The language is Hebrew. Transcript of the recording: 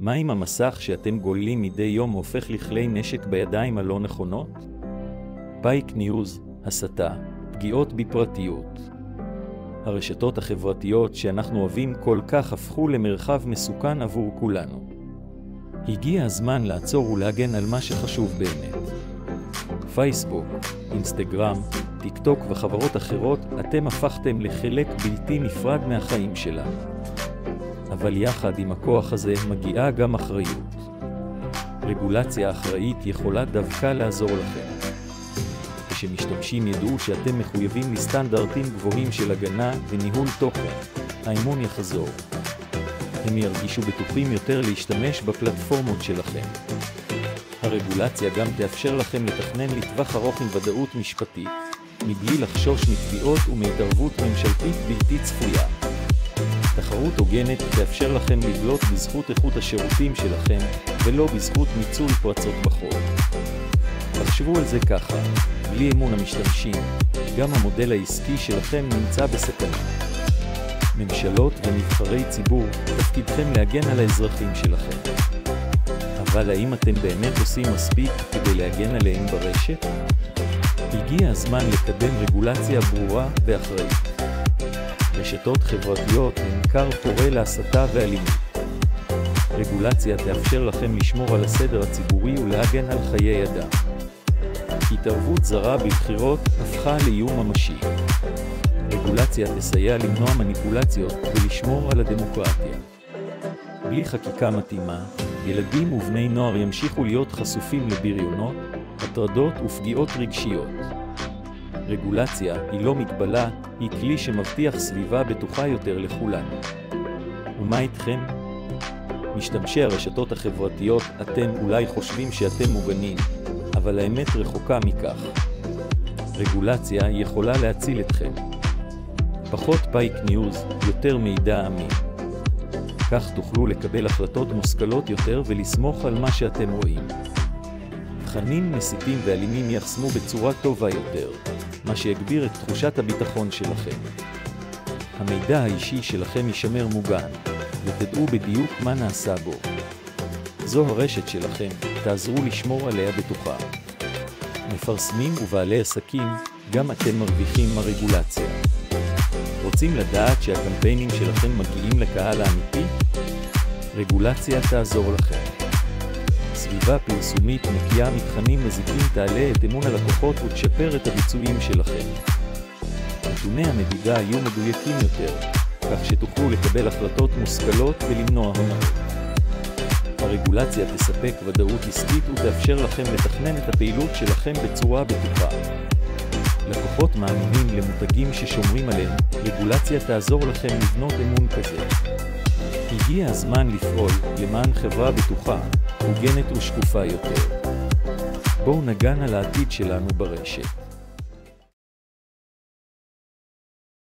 מה אם המסך שאתם גוללים מדי יום הופך לכלי נשק בידיים הלא נכונות? פייק ניוז, הסתה, פגיעות בפרטיות. הרשתות החברתיות שאנחנו אוהבים כל כך הפכו למרחב מסוכן עבור כולנו. הגיע הזמן לעצור ולהגן על מה שחשוב באמת. פייסבוק, אינסטגרם, טיק טוק וחברות אחרות, אתם הפכתם לחלק בלתי נפרד מהחיים שלנו. אבל יחד עם הכוח הזה מגיעה גם אחריות. רגולציה אחראית יכולה דווקא לעזור לכם. כשמשתמשים ידעו שאתם מחויבים לסטנדרטים גבוהים של הגנה וניהול תוכן, האמון יחזור. הם ירגישו בטוחים יותר להשתמש בפלטפורמות שלכם. הרגולציה גם תאפשר לכם לתכנן לטווח ארוך עם ודאות משפטית, מבלי לחשוש מתביעות ומהתערבות ממשלתית בלתי צפויה. תחרות הוגנת תאפשר לכם לבלוט בזכות איכות השירותים שלכם, ולא בזכות ניצול פרצות בחוק. תחשבו על זה ככה, בלי אמון המשתמשים, גם המודל העסקי שלכם נמצא בסכנה. ממשלות ונבחרי ציבור, תפקידכם להגן על האזרחים שלכם. אבל האם אתם באמת עושים מספיק כדי להגן עליהם ברשת? הגיע הזמן לקדם רגולציה ברורה ואחראית. רשתות חברתיות הן כר פורה להסתה ואלימות. רגולציה תאפשר לכם לשמור על הסדר הציבורי ולהגן על חיי אדם. התערבות זרה בבחירות הפכה לאיום ממשי. רגולציה תסייע למנוע מניפולציות ולשמור על הדמוקרטיה. בלי חקיקה מתאימה, ילדים ובני נוער ימשיכו להיות חשופים לבריונות, הטרדות ופגיעות רגשיות. רגולציה היא לא מגבלה, היא כלי שמבטיח סביבה בטוחה יותר לכולנו. ומה איתכם? משתמשי הרשתות החברתיות, אתם אולי חושבים שאתם מוגנים, אבל האמת רחוקה מכך. רגולציה יכולה להציל אתכם. פחות פייק ניוז, יותר מידע אמין. כך תוכלו לקבל החלטות מושכלות יותר ולסמוך על מה שאתם רואים. תכנים מסיתים ואלימים יחסמו בצורה טובה יותר, מה שיגביר את תחושת הביטחון שלכם. המידע האישי שלכם יישמר מוגן, ותדעו בדיוק מה נעשה בו. זו הרשת שלכם, תעזרו לשמור עליה בטוחה. מפרסמים ובעלי עסקים, גם אתם מרוויחים מהרגולציה. רוצים לדעת שהקמפיינים שלכם מגיעים לקהל האמיתי? רגולציה תעזור לכם. סביבה פרסומית נקייה מתכנים מזיקים תעלה את אמון הלקוחות ותשפר את הביצועים שלכם. נתוני המדידה יהיו מדויקים יותר, כך שתוכלו לקבל החלטות מושכלות ולמנוע הונאות. הרגולציה תספק ודאות עסקית ותאפשר לכם לתכנן את הפעילות שלכם בצורה בטוחה. לקוחות מאמינים למותגים ששומרים עליהם, רגולציה תעזור לכם לבנות אמון כזה. הגיע הזמן לפעול למען חברה בטוחה, מוגנת ושקופה יותר. בואו נגן על העתיד שלנו ברשת.